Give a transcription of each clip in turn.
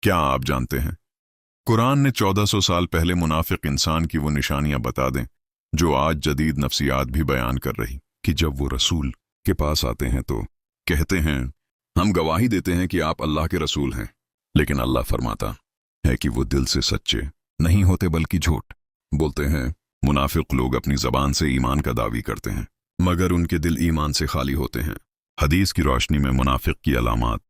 क्या आप जानते हैं कुरान ने 1400 साल पहले मुनाफिक इंसान की वो निशानियां बता दें जो आज जदीद नफ्सियात भी बयान कर रही कि जब वो रसूल के पास आते हैं तो कहते हैं हम गवाही देते हैं कि आप अल्लाह के रसूल हैं, लेकिन अल्लाह फरमाता है कि वो दिल से सच्चे नहीं होते बल्कि झूठ बोलते हैं। मुनाफिक लोग अपनी जबान से ईमान का दावी करते हैं मगर उनके दिल ईमान से खाली होते हैं। हदीस की रोशनी में मुनाफिक की अलामात,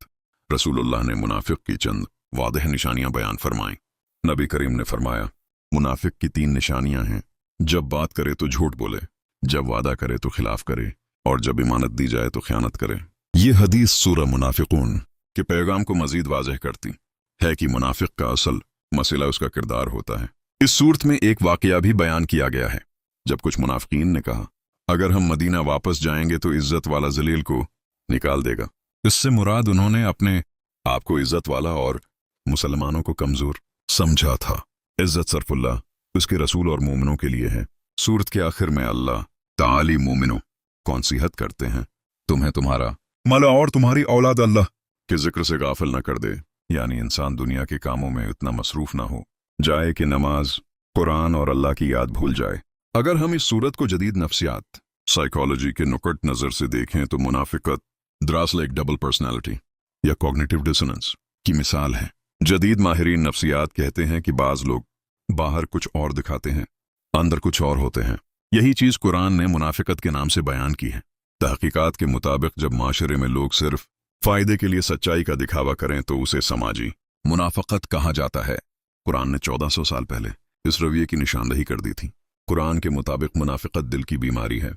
रसूलुल्लाह ने मुनाफिक की चंद वादह निशानियां बयान फरमाई। नबी करीम ने फरमाया मुनाफिक की 3 निशानियां हैं, जब बात करे तो झूठ बोले, जब वादा करे तो खिलाफ करे, और जब इमानत दी जाए तो ख़यानत करे। ये हदीस सूरह मुनाफिकून के पैगाम को मजीद वाज़ेह करती है कि मुनाफिक का असल मसला उसका किरदार होता है। इस सूरत में एक वाक़या भी बयान किया गया है जब कुछ मुनाफिकीन ने कहा अगर हम मदीना वापस जाएंगे तो इज्जत वाला जलील को निकाल देगा। इससे मुराद उन्होंने अपने आप को इज्जत वाला और मुसलमानों को कमजोर समझा था। इज्जत सरफुल्लाह उसके रसूल और मोमिनों के लिए है। सूरत के आखिर में अल्लाह ताली मोमिनों को नसीहत करते हैं तुम्हें तुम्हारा माला और तुम्हारी औलाद अल्लाह के जिक्र से गाफिल न कर दे, यानी इंसान दुनिया के कामों में इतना मसरूफ ना हो जाए कि नमाज, कुरान और अल्लाह की याद भूल जाए। अगर हम इस सूरत को जदीद नफ्सियात, साइकोलॉजी के नुकट नज़र से देखें तो मुनाफिकत दरअसल एक डबल पर्सनालिटी या कॉग्निटिव डिसोनेंस की मिसाल है। जदीद माहिरीन नफ्सियात कहते हैं कि बाज़ लोग बाहर कुछ और दिखाते हैं, अंदर कुछ और होते हैं। यही चीज़ कुरान ने मुनाफिकत के नाम से बयान की है। तहकीकात के मुताबिक जब माशरे में लोग सिर्फ फ़ायदे के लिए सच्चाई का दिखावा करें तो उसे समाजी मुनाफिकत कहा जाता है। कुरान ने 1400 साल पहले इस रवैये की निशानदही कर दी थी। कुरान के मुताबिक मुनाफिकत दिल की बीमारी है,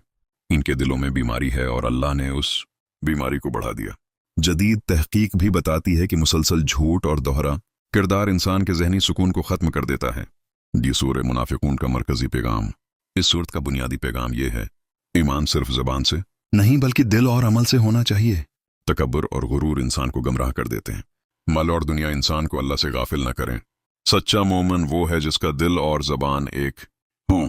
इनके दिलों में बीमारी है और अल्लाह ने उस बीमारी को बढ़ा दिया। जदीद तहकीक भी बताती है कि मुसलसल झूठ और दोहरा किरदार इंसान के जहनी सुकून को ख़त्म कर देता है। ये सूरह मुनाफिकून का मरकजी पैगाम, इस सूरत का बुनियादी पैगाम यह है ईमान सिर्फ ज़बान से नहीं बल्कि दिल और अमल से होना चाहिए। तकब्बुर और गुरूर इंसान को गमराह कर देते हैं। मल और दुनिया इंसान को अल्लाह से गाफिल न करें। सच्चा मोमिन वो है जिसका दिल और ज़बान एक हों।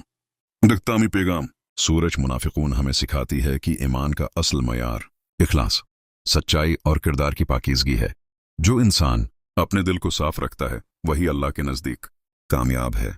दिख्तामी पैगाम सूरज मुनाफिकून हमें सिखाती है कि ईमान का असल मयार इखलास, सच्चाई और किरदार की पाकीज़गी है। जो इंसान अपने दिल को साफ रखता है वही अल्लाह के नज़दीक कामयाब है।